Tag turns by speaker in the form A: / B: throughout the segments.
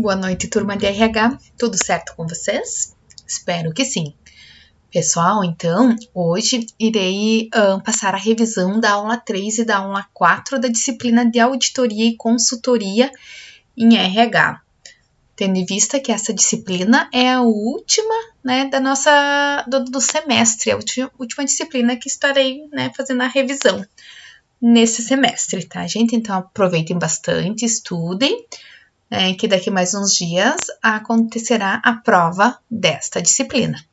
A: Boa noite, turma de RH. Tudo certo com vocês? Espero que sim. Pessoal, então, hoje irei passar a revisão da aula 3 e da aula 4 da disciplina de auditoria e consultoria em RH. Tendo em vista que essa disciplina é a última, né, do semestre, a última disciplina que estarei, né, fazendo a revisão nesse semestre, tá, gente? Então, aproveitem bastante, estudem, que daqui mais uns dias acontecerá a prova desta disciplina.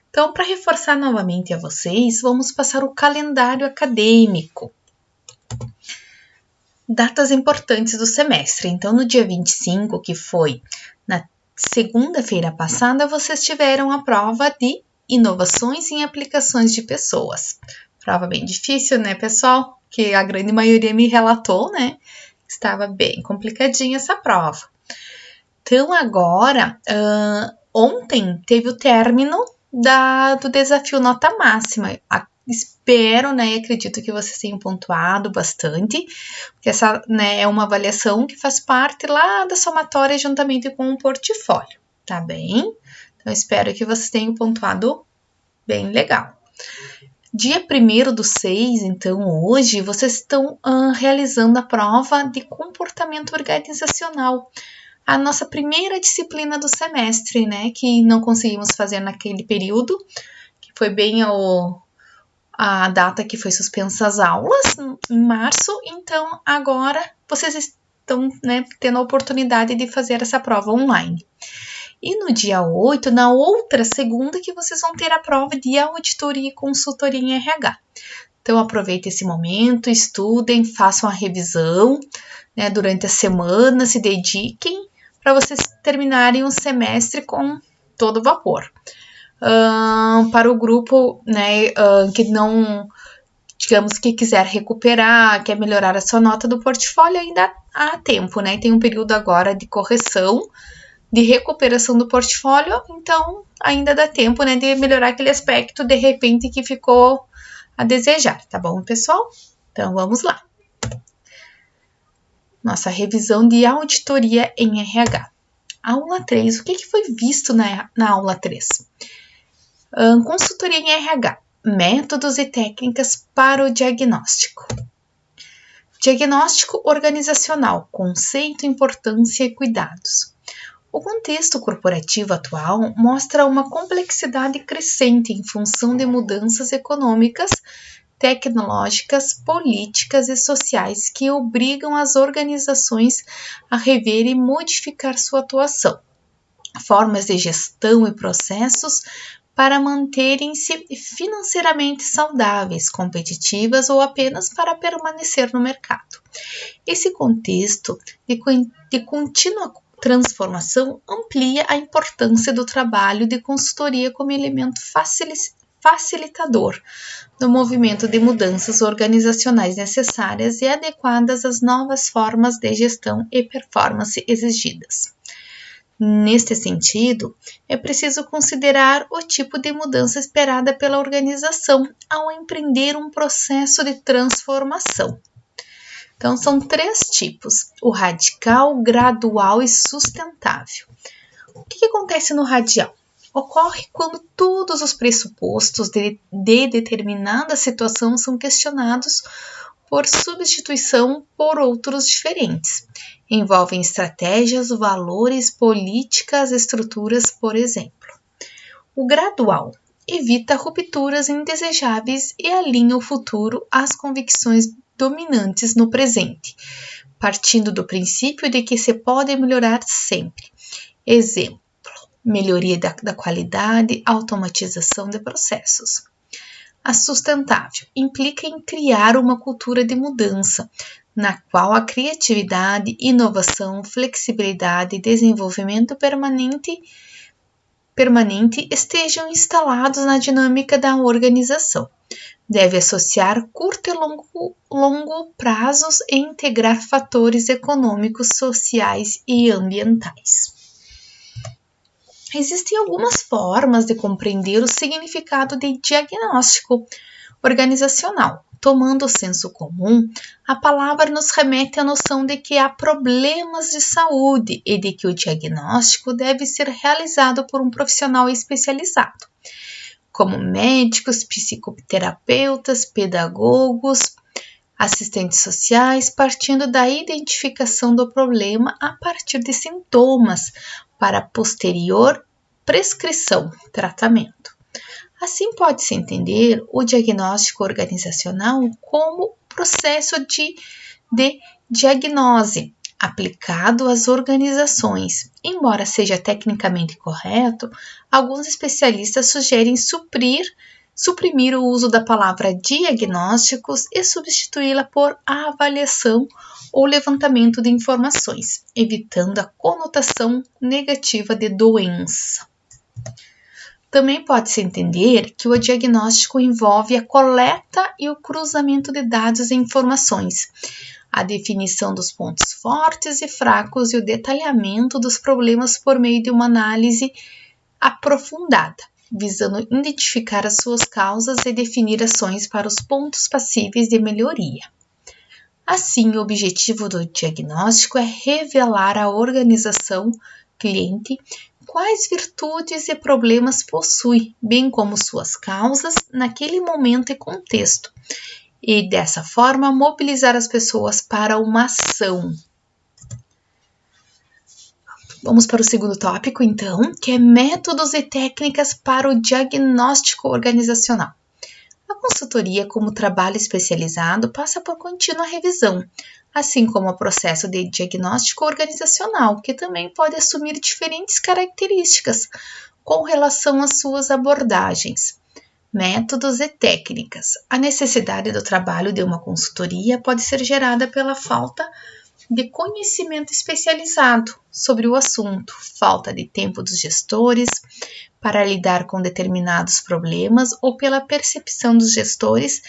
A: Então, para reforçar novamente a vocês, vamos passar o calendário acadêmico. Datas importantes do semestre. Então, no dia 25, que foi na segunda-feira passada, vocês tiveram a prova de inovações em aplicações de pessoas. Prova bem difícil, né, pessoal? Que a grande maioria me relatou, né? Estava bem complicadinha essa prova. Então, agora, ontem teve o término do desafio nota máxima. Espero, né, e acredito que vocês tenham pontuado bastante, porque essa, né, é uma avaliação que faz parte lá da somatória juntamente com o portfólio, tá bem? Então, espero que vocês tenham pontuado bem legal. Dia 1º/6, então, hoje, vocês estão realizando a prova de comportamento organizacional, a nossa primeira disciplina do semestre, né, que não conseguimos fazer naquele período, que foi bem a data que foi suspensa as aulas, em março. Então, agora vocês estão, né, tendo a oportunidade de fazer essa prova online. E no dia 8, na outra segunda, que vocês vão ter a prova de auditoria e consultoria em RH. Então, aproveitem esse momento, estudem, façam a revisão, né, durante a semana, se dediquem para vocês terminarem o semestre com todo vapor. Para o grupo, né, que não, digamos, que quiser recuperar, quer melhorar a sua nota do portfólio, ainda há tempo, né? Tem um período agora de correção, de recuperação do portfólio, então ainda dá tempo, né, de melhorar aquele aspecto, de repente, que ficou a desejar, tá bom, pessoal? Então, vamos lá. Nossa revisão de auditoria em RH. Aula 3, o que foi visto na aula 3? Consultoria em RH, métodos e técnicas para o diagnóstico. Diagnóstico organizacional, conceito, importância e cuidados. O contexto corporativo atual mostra uma complexidade crescente em função de mudanças econômicas, tecnológicas, políticas e sociais que obrigam as organizações a rever e modificar sua atuação, formas de gestão e processos para manterem-se financeiramente saudáveis, competitivas ou apenas para permanecer no mercado. Esse contexto de contínua transformação amplia a importância do trabalho de consultoria como elemento facilitador do movimento de mudanças organizacionais necessárias e adequadas às novas formas de gestão e performance exigidas. Neste sentido, é preciso considerar o tipo de mudança esperada pela organização ao empreender um processo de transformação. Então, são 3 tipos: o radical, gradual e sustentável. O que acontece no radical? Ocorre quando todos os pressupostos de determinada situação são questionados por substituição por outros diferentes. Envolvem estratégias, valores, políticas, estruturas, por exemplo. O gradual evita rupturas indesejáveis e alinha o futuro às convicções dominantes no presente, partindo do princípio de que se pode melhorar sempre. Exemplo: melhoria da qualidade, automatização de processos. A sustentável implica em criar uma cultura de mudança, na qual a criatividade, inovação, flexibilidade e desenvolvimento permanente estejam instalados na dinâmica da organização. Deve associar curto e longo prazos e integrar fatores econômicos, sociais e ambientais. Existem algumas formas de compreender o significado de diagnóstico organizacional, Tomando o senso comum, a palavra nos remete à noção de que há problemas de saúde e de que o diagnóstico deve ser realizado por um profissional especializado, como médicos, psicoterapeutas, pedagogos, assistentes sociais, partindo da identificação do problema a partir de sintomas para posterior prescrição, tratamento. Assim, pode-se entender o diagnóstico organizacional como processo de diagnose aplicado às organizações. Embora seja tecnicamente correto, alguns especialistas sugerem suprimir o uso da palavra diagnósticos e substituí-la por avaliação ou levantamento de informações, evitando a conotação negativa de doença. Também pode-se entender que o diagnóstico envolve a coleta e o cruzamento de dados e informações, a definição dos pontos fortes e fracos e o detalhamento dos problemas por meio de uma análise aprofundada, visando identificar as suas causas e definir ações para os pontos passíveis de melhoria. Assim, o objetivo do diagnóstico é revelar à organização cliente quais virtudes e problemas possui, bem como suas causas naquele momento e contexto, e dessa forma mobilizar as pessoas para uma ação. Vamos para o segundo tópico, então, que é métodos e técnicas para o diagnóstico organizacional. A consultoria, como trabalho especializado, passa por contínua revisão, assim como o processo de diagnóstico organizacional, que também pode assumir diferentes características com relação às suas abordagens, métodos e técnicas. A necessidade do trabalho de uma consultoria pode ser gerada pela falta de conhecimento especializado sobre o assunto, falta de tempo dos gestores para lidar com determinados problemas ou pela percepção dos gestores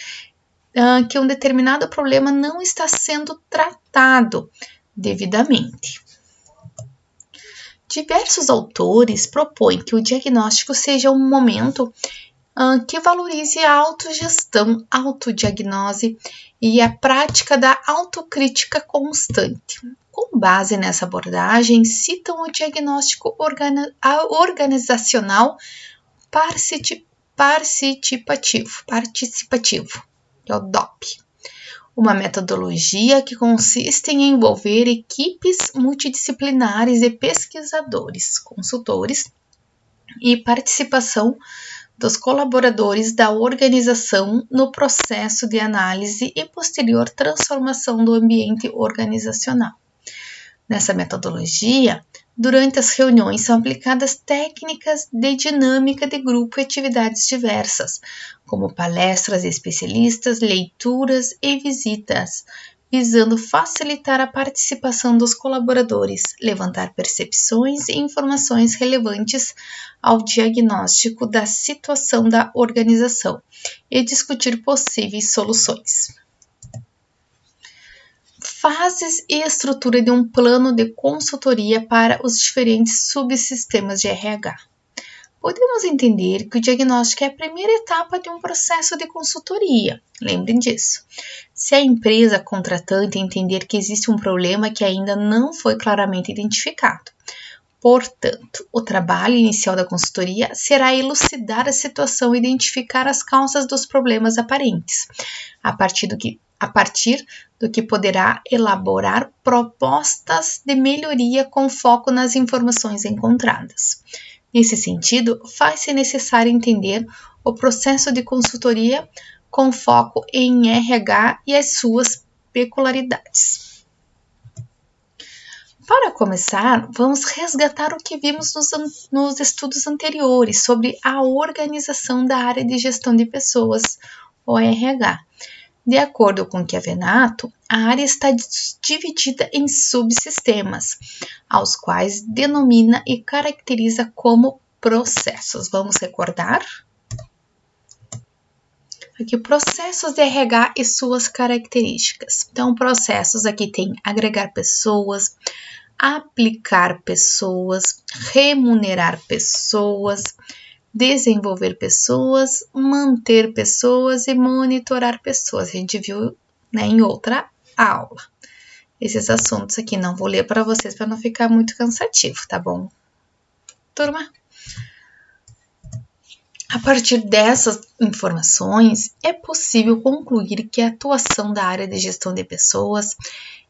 A: que um determinado problema não está sendo tratado devidamente. Diversos autores propõem que o diagnóstico seja um momento que valorize a autogestão, autodiagnose e a prática da autocrítica constante. Com base nessa abordagem, citam o diagnóstico organizacional participativo, que é o DOP, uma metodologia que consiste em envolver equipes multidisciplinares de pesquisadores, consultores e participação dos colaboradores da organização no processo de análise e posterior transformação do ambiente organizacional. Nessa metodologia, durante as reuniões são aplicadas técnicas de dinâmica de grupo e atividades diversas, como palestras de especialistas, leituras e visitas, visando facilitar a participação dos colaboradores, levantar percepções e informações relevantes ao diagnóstico da situação da organização e discutir possíveis soluções. Fases e estrutura de um plano de consultoria para os diferentes subsistemas de RH. Podemos entender que o diagnóstico é a primeira etapa de um processo de consultoria. Lembrem disso. Se a empresa contratante entender que existe um problema que ainda não foi claramente identificado. Portanto, o trabalho inicial da consultoria será elucidar a situação e identificar as causas dos problemas aparentes, a partir do que poderá elaborar propostas de melhoria com foco nas informações encontradas. Nesse sentido, faz-se necessário entender o processo de consultoria com foco em RH e as suas peculiaridades. Para começar, vamos resgatar o que vimos nos estudos anteriores sobre a organização da área de gestão de pessoas, o RH. De acordo com Chiavenato, a área está dividida em subsistemas, aos quais denomina e caracteriza como processos. Vamos recordar? Aqui, processos de RH e suas características. Então, processos aqui tem agregar pessoas, aplicar pessoas, remunerar pessoas, desenvolver pessoas, manter pessoas e monitorar pessoas. A gente viu, né, em outra aula. Esses assuntos aqui não vou ler para vocês para não ficar muito cansativo, tá bom, turma? A partir dessas informações, é possível concluir que a atuação da área de gestão de pessoas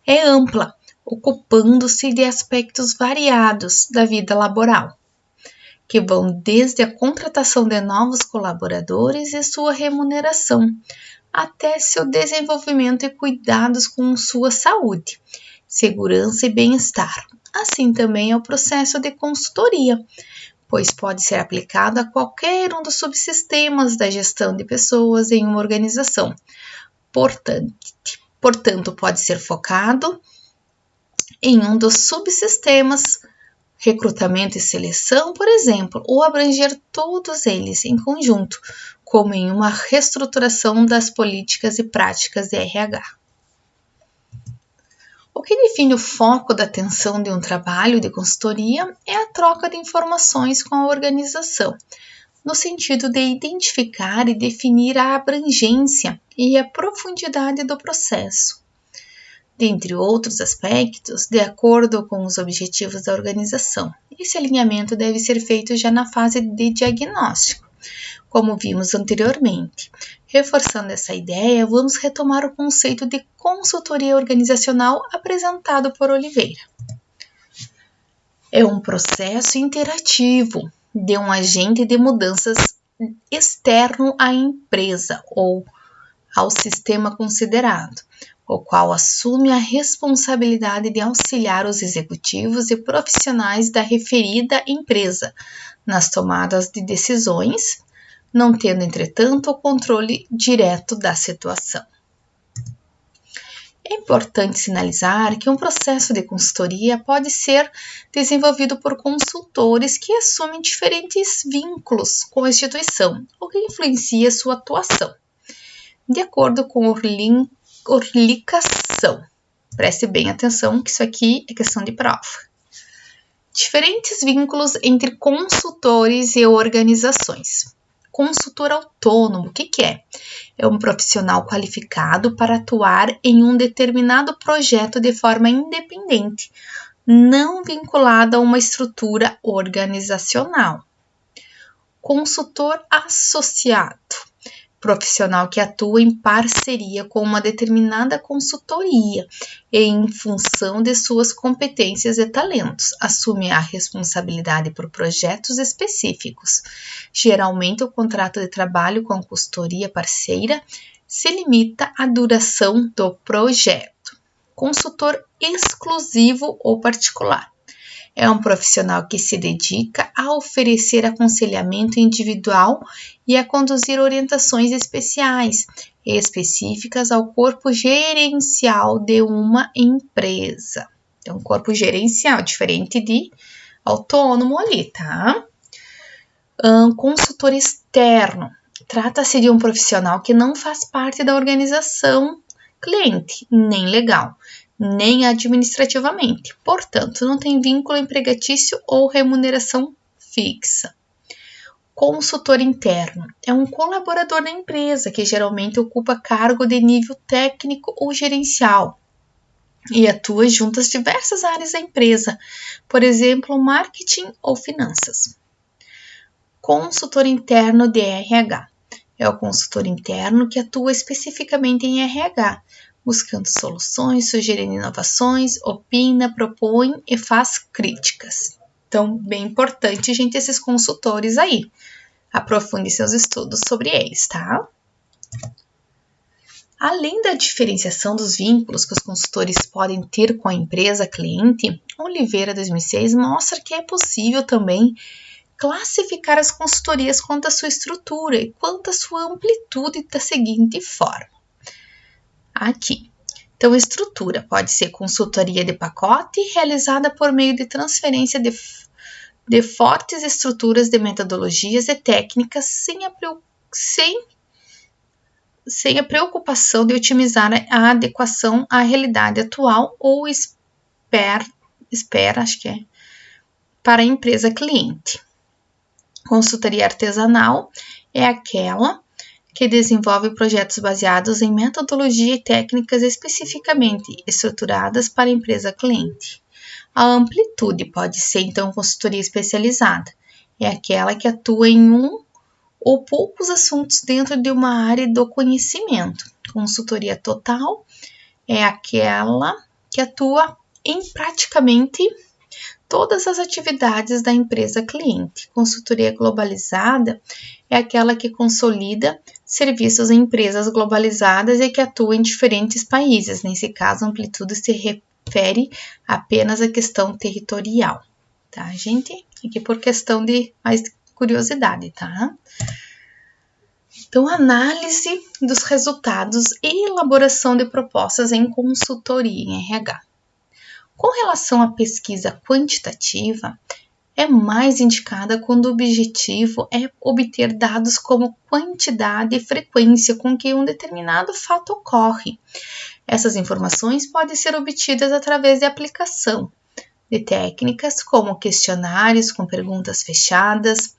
A: é ampla, ocupando-se de aspectos variados da vida laboral, que vão desde a contratação de novos colaboradores e sua remuneração, até seu desenvolvimento e cuidados com sua saúde, segurança e bem-estar. Assim também é o processo de consultoria, pois pode ser aplicado a qualquer um dos subsistemas da gestão de pessoas em uma organização. Portanto, pode ser focado em um dos subsistemas, recrutamento e seleção, por exemplo, ou abranger todos eles em conjunto, como em uma reestruturação das políticas e práticas de RH. O que define o foco da atenção de um trabalho de consultoria é a troca de informações com a organização, no sentido de identificar e definir a abrangência e a profundidade do processo. Dentre outros aspectos, de acordo com os objetivos da organização. Esse alinhamento deve ser feito já na fase de diagnóstico, como vimos anteriormente. Reforçando essa ideia, vamos retomar o conceito de consultoria organizacional apresentado por Oliveira. É um processo interativo de um agente de mudanças externo à empresa ou ao sistema considerado, o qual assume a responsabilidade de auxiliar os executivos e profissionais da referida empresa nas tomadas de decisões, não tendo, entretanto, o controle direto da situação. É importante sinalizar que um processo de consultoria pode ser desenvolvido por consultores que assumem diferentes vínculos com a instituição, o que influencia sua atuação. De acordo com Orlicação, preste bem atenção que isso aqui é questão de prova. Diferentes vínculos entre consultores e organizações. Consultor autônomo, o que é? É um profissional qualificado para atuar em um determinado projeto de forma independente, não vinculado a uma estrutura organizacional. Consultor associado, profissional que atua em parceria com uma determinada consultoria e, em função de suas competências e talentos, assume a responsabilidade por projetos específicos. Geralmente, o contrato de trabalho com a consultoria parceira se limita à duração do projeto. Consultor exclusivo ou particular. É um profissional que se dedica a oferecer aconselhamento individual e a conduzir orientações especiais e específicas ao corpo gerencial de uma empresa. Então, corpo gerencial, diferente de autônomo ali, tá? Consultor externo. Trata-se de um profissional que não faz parte da organização cliente, nem legal, nem administrativamente. Portanto, não tem vínculo empregatício ou remuneração fixa. Consultor interno é um colaborador da empresa que geralmente ocupa cargo de nível técnico ou gerencial e atua junto às diversas áreas da empresa, por exemplo, marketing ou finanças. Consultor interno de RH é o consultor interno que atua especificamente em RH, buscando soluções, sugerindo inovações, opina, propõe e faz críticas. Então, bem importante, gente, esses consultores aí. Aprofunde seus estudos sobre eles, tá? Além da diferenciação dos vínculos que os consultores podem ter com a empresa cliente, Oliveira 2006 mostra que é possível também classificar as consultorias quanto à sua estrutura e quanto à sua amplitude da seguinte forma. Aqui. Então, estrutura pode ser consultoria de pacote realizada por meio de transferência de fortes estruturas de metodologias e técnicas sem a preocupação de otimizar a adequação à realidade atual ou espera, para a empresa cliente. Consultoria artesanal é aquela que desenvolve projetos baseados em metodologia e técnicas especificamente estruturadas para a empresa cliente. A amplitude pode ser, então, consultoria especializada. É aquela que atua em um ou poucos assuntos dentro de uma área do conhecimento. Consultoria total é aquela que atua em praticamente todas as atividades da empresa cliente. Consultoria globalizada é aquela que consolida serviços em empresas globalizadas e que atua em diferentes países. Nesse caso, a amplitude se refere apenas à questão territorial, tá, gente? Aqui por questão de mais curiosidade, tá? Então, análise dos resultados e elaboração de propostas em consultoria em RH. Com relação à pesquisa quantitativa, é mais indicada quando o objetivo é obter dados como quantidade e frequência com que um determinado fato ocorre. Essas informações podem ser obtidas através de aplicação de técnicas como questionários com perguntas fechadas,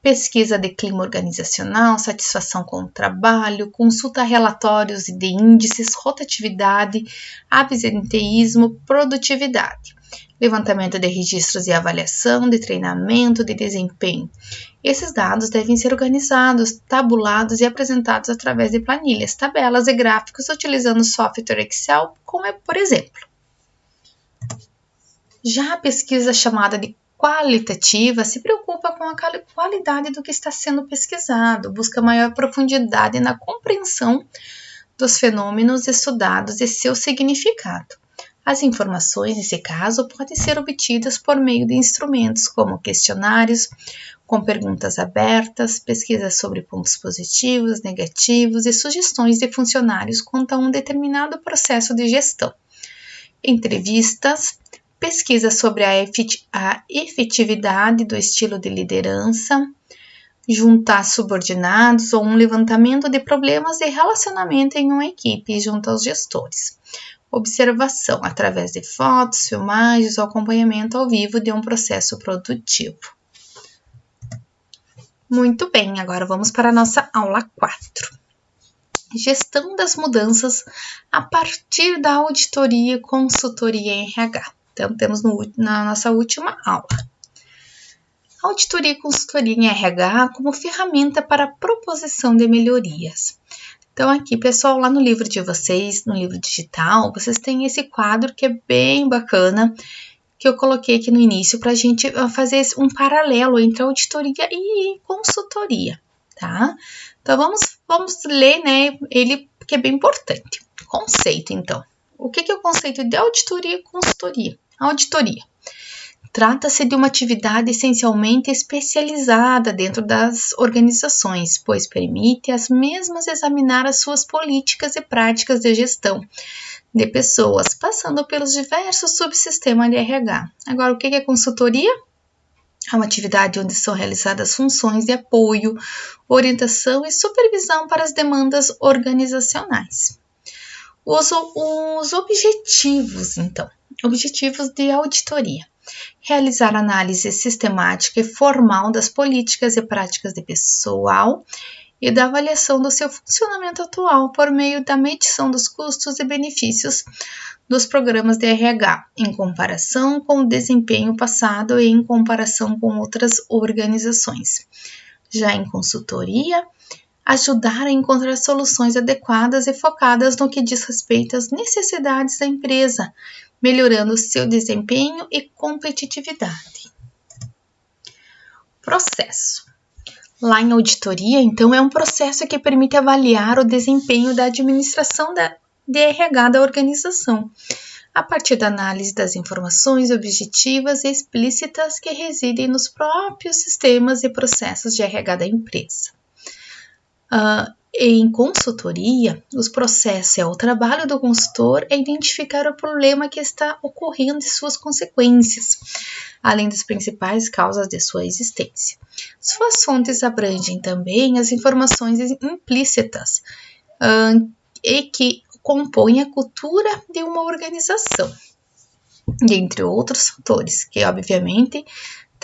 A: pesquisa de clima organizacional, satisfação com o trabalho, consulta a relatórios de índices, rotatividade, absenteísmo, produtividade, levantamento de registros de avaliação, de treinamento, de desempenho. Esses dados devem ser organizados, tabulados e apresentados através de planilhas, tabelas e gráficos utilizando o software Excel, como é, por exemplo. Já a pesquisa chamada de qualitativa se preocupa com a qualidade do que está sendo pesquisado, busca maior profundidade na compreensão dos fenômenos estudados e seu significado. As informações, nesse caso, podem ser obtidas por meio de instrumentos como questionários, com perguntas abertas, pesquisas sobre pontos positivos, negativos e sugestões de funcionários quanto a um determinado processo de gestão. Entrevistas, pesquisa sobre a efetividade do estilo de liderança, juntar subordinados ou um levantamento de problemas de relacionamento em uma equipe junto aos gestores. Observação através de fotos, filmagens ou acompanhamento ao vivo de um processo produtivo. Muito bem, agora vamos para a nossa aula 4. Gestão das mudanças a partir da auditoria e consultoria em RH. Então, temos na nossa última aula. Auditoria e consultoria em RH como ferramenta para a proposição de melhorias. Então, aqui, pessoal, lá no livro de vocês, no livro digital, vocês têm esse quadro que é bem bacana, que eu coloquei aqui no início para a gente fazer um paralelo entre auditoria e consultoria, tá? Então, vamos ler, né, ele, que é bem importante. Conceito, então. O que é o conceito de auditoria e consultoria? Auditoria. Trata-se de uma atividade essencialmente especializada dentro das organizações, pois permite às mesmas examinar as suas políticas e práticas de gestão de pessoas, passando pelos diversos subsistemas de RH. Agora, o que é consultoria? É uma atividade onde são realizadas funções de apoio, orientação e supervisão para as demandas organizacionais. Os objetivos, então. Objetivos de auditoria. Realizar análise sistemática e formal das políticas e práticas de pessoal e da avaliação do seu funcionamento atual por meio da medição dos custos e benefícios dos programas de RH, em comparação com o desempenho passado e em comparação com outras organizações. Já em consultoria, ajudar a encontrar soluções adequadas e focadas no que diz respeito às necessidades da empresa, melhorando seu desempenho e competitividade. Processo. Lá em auditoria, então, é um processo que permite avaliar o desempenho da administração de RH da organização, a partir da análise das informações objetivas e explícitas que residem nos próprios sistemas e processos de RH da empresa. Em consultoria, os processos o trabalho do consultor é identificar o problema que está ocorrendo e suas consequências, além das principais causas de sua existência. Suas fontes abrangem também as informações implícitas e que compõem a cultura de uma organização, dentre outros fatores, que obviamente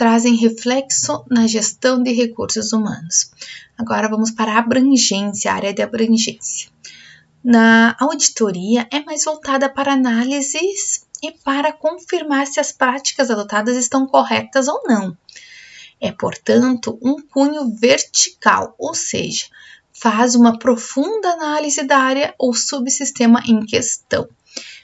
A: trazem reflexo na gestão de recursos humanos. Agora vamos para a abrangência, a área de abrangência. Na auditoria é mais voltada para análises e para confirmar se as práticas adotadas estão corretas ou não. É, portanto, um cunho vertical, ou seja, faz uma profunda análise da área ou subsistema em questão.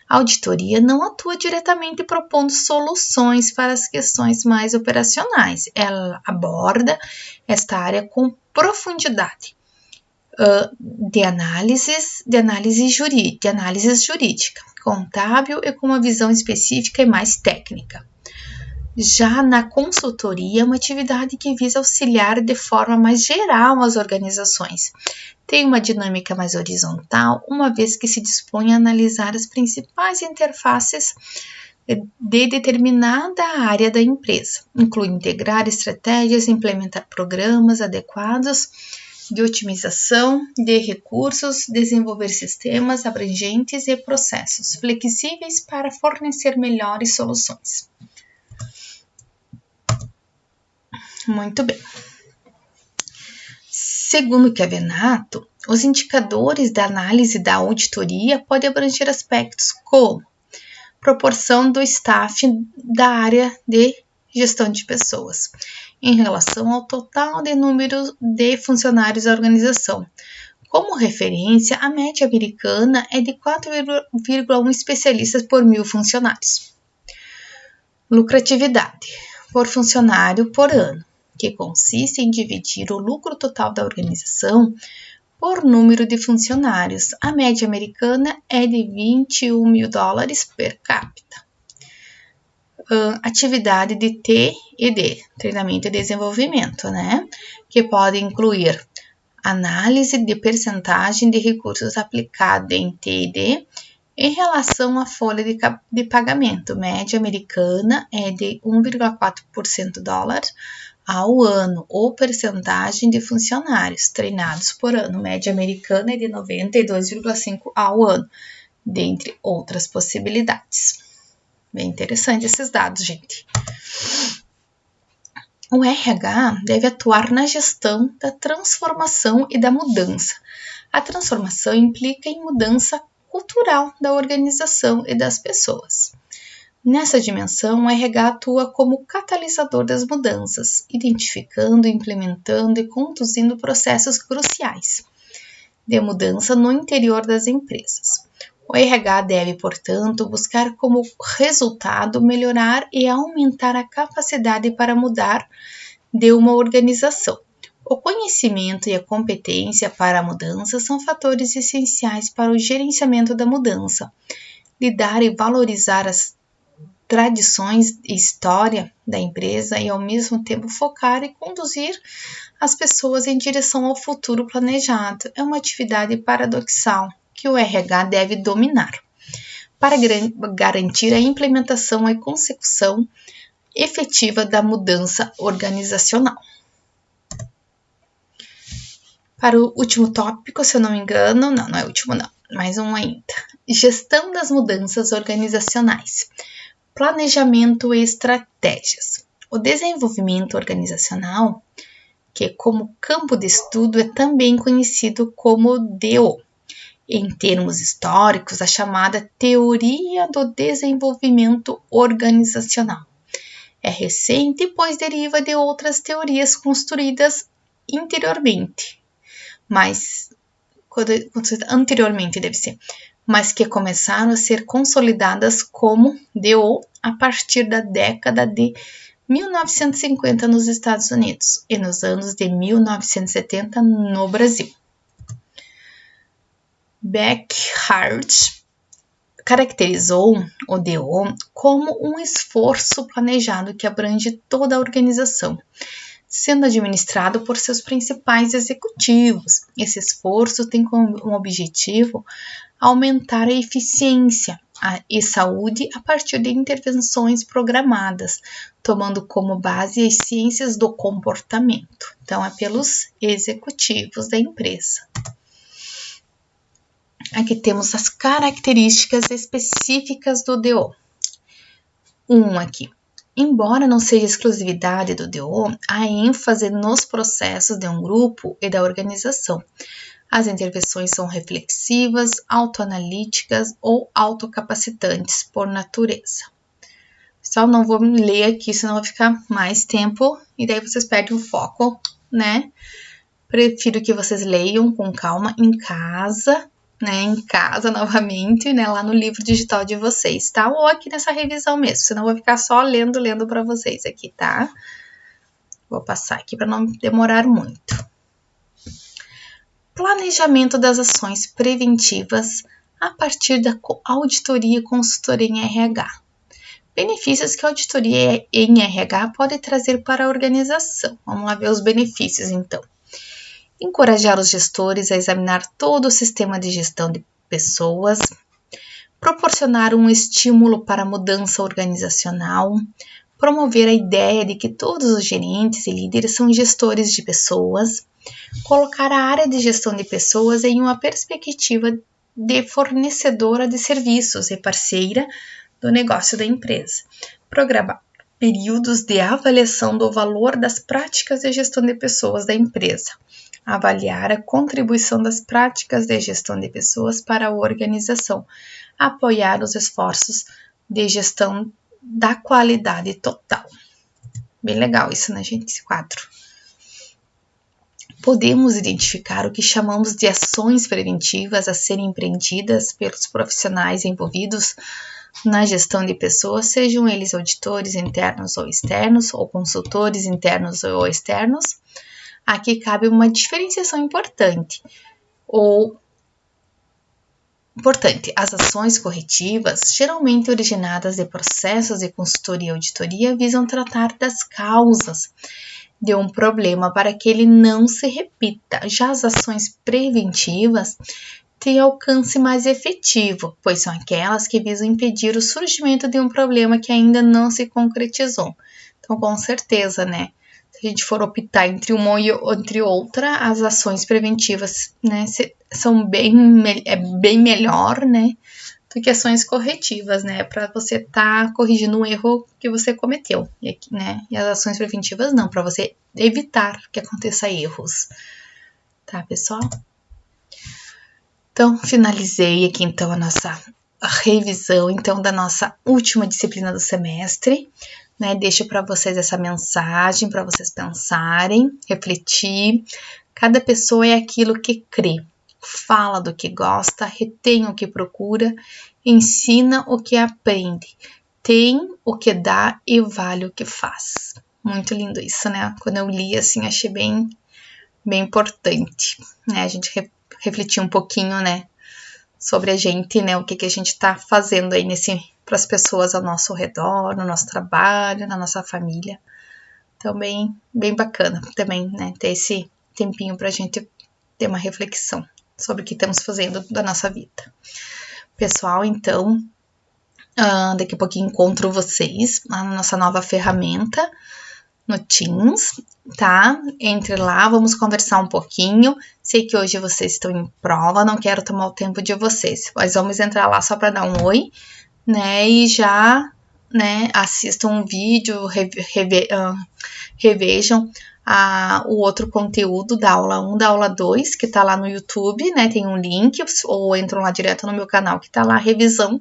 A: A auditoria não atua diretamente propondo soluções para as questões mais operacionais. Ela aborda esta área com profundidade de análise jurídica, contábil e com uma visão específica e mais técnica. Já na consultoria, é uma atividade que visa auxiliar de forma mais geral as organizações. Tem uma dinâmica mais horizontal, uma vez que se dispõe a analisar as principais interfaces de determinada área da empresa, inclui integrar estratégias, implementar programas adequados de otimização de recursos, desenvolver sistemas abrangentes e processos flexíveis para fornecer melhores soluções. Muito bem. Segundo Chiavenato, os indicadores da análise da auditoria podem abranger aspectos como proporção do staff da área de gestão de pessoas em relação ao total de número de funcionários da organização. Como referência, a média americana é de 4,1 especialistas por 1.000 funcionários. Lucratividade por funcionário por ano, que consiste em dividir o lucro total da organização por número de funcionários. A média americana é de $21.000 per capita. Atividade de T&D, treinamento e desenvolvimento, que pode incluir análise de percentagem de recursos aplicado em T&D em relação à folha de pagamento. Média americana é de 1,4% dólar ao ano, ou percentagem de funcionários treinados por ano. Média americana é de 92,5% ao ano, dentre outras possibilidades. Bem interessante esses dados, gente. O RH deve atuar na gestão da transformação e da mudança. A transformação implica em mudança cultural da organização e das pessoas. Nessa dimensão, o RH atua como catalisador das mudanças, identificando, implementando e conduzindo processos cruciais de mudança no interior das empresas. O RH deve, portanto, buscar como resultado melhorar e aumentar a capacidade para mudar de uma organização. O conhecimento e a competência para a mudança são fatores essenciais para o gerenciamento da mudança. Lidar e valorizar as tradições e história da empresa e, ao mesmo tempo, focar e conduzir as pessoas em direção ao futuro planejado é uma atividade paradoxal que o RH deve dominar para garantir a implementação e consecução efetiva da mudança organizacional. Para o último tópico, se eu não me engano, não é o último não, mais um ainda. Gestão das mudanças organizacionais. Planejamento e estratégias. O desenvolvimento organizacional, que como campo de estudo é também conhecido como DO. Em termos históricos, a chamada teoria do desenvolvimento organizacional. É recente, pois deriva de outras teorias construídas anteriormente, mas que começaram a ser consolidadas como DO a partir da década de 1950 nos Estados Unidos e nos anos de 1970 no Brasil. Beckhart caracterizou o DO como um esforço planejado que abrange toda a organização, sendo administrado por seus principais executivos. Esse esforço tem como objetivo aumentar a eficiência e saúde a partir de intervenções programadas, tomando como base as ciências do comportamento. Então, é pelos executivos da empresa. Aqui temos as características específicas do DO. Aqui. Embora não seja exclusividade do DO, há ênfase nos processos de um grupo e da organização. As intervenções são reflexivas, autoanalíticas ou autocapacitantes por natureza. Só não vou ler aqui, senão vai ficar mais tempo e daí vocês perdem o foco, né? Prefiro que vocês leiam com calma em casa, né? Em casa novamente, né? Lá no livro digital de vocês, tá? Ou aqui nessa revisão mesmo, senão eu vou ficar só lendo para vocês aqui, tá? Vou passar aqui para não demorar muito. Planejamento das ações preventivas a partir da auditoria e consultoria em RH. Benefícios que a auditoria em RH pode trazer para a organização. Vamos lá ver os benefícios, então. Encorajar os gestores a examinar todo o sistema de gestão de pessoas, proporcionar um estímulo para a mudança organizacional, promover a ideia de que todos os gerentes e líderes são gestores de pessoas, colocar a área de gestão de pessoas em uma perspectiva de fornecedora de serviços e parceira do negócio da empresa, programar períodos de avaliação do valor das práticas de gestão de pessoas da empresa, avaliar a contribuição das práticas de gestão de pessoas para a organização, apoiar os esforços de gestão da qualidade total. Bem legal isso, né, gente? Esse quadro. Podemos identificar o que chamamos de ações preventivas a serem empreendidas pelos profissionais envolvidos na gestão de pessoas, sejam eles auditores internos ou externos, ou consultores internos ou externos. Aqui cabe uma diferenciação importante. As ações corretivas, geralmente originadas de processos de consultoria e auditoria, visam tratar das causas de um problema para que ele não se repita. Já as ações preventivas têm alcance mais efetivo, pois são aquelas que visam impedir o surgimento de um problema que ainda não se concretizou. Então, com certeza, né? Se a gente for optar entre uma e entre outra, as ações preventivas, né, são bem melhor, né, do que ações corretivas, né, para você estar corrigindo um erro que você cometeu, né, e as ações preventivas não, para você evitar que aconteça erros, tá, pessoal? Então, finalizei aqui, então, a nossa revisão, então, da nossa última disciplina do semestre, né? Deixo para vocês essa mensagem, para vocês pensarem, refletir. Cada pessoa é aquilo que crê, fala do que gosta, retém o que procura, ensina o que aprende, tem o que dá e vale o que faz. Muito lindo isso, né? Quando eu li, assim, achei bem importante, né? A gente refletir um pouquinho, né, sobre a gente, né, o que a gente tá fazendo aí para as pessoas ao nosso redor, no nosso trabalho, na nossa família. Então, bem bacana também, né, ter esse tempinho pra gente ter uma reflexão sobre o que estamos fazendo da nossa vida. Pessoal, então, daqui a pouquinho encontro vocês lá na nossa nova ferramenta, no Teams, tá? Entre lá, vamos conversar um pouquinho. Sei que hoje vocês estão em prova, não quero tomar o tempo de vocês, mas vamos entrar lá só para dar um oi, né? E já, né, assistam um vídeo, revejam o outro conteúdo da aula 1, da aula 2, que tá lá no YouTube, né? Tem um link, ou entram lá direto no meu canal, que tá lá a revisão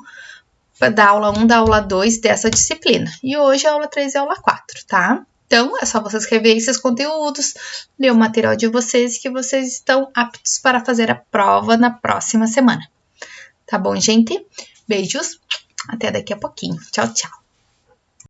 A: da aula 1, da aula 2 dessa disciplina. E hoje a aula 3 e a aula 4, tá? Então, é só vocês reverem esses conteúdos, ler o material de vocês, que vocês estão aptos para fazer a prova na próxima semana. Tá bom, gente? Beijos, até daqui a pouquinho. Tchau, tchau.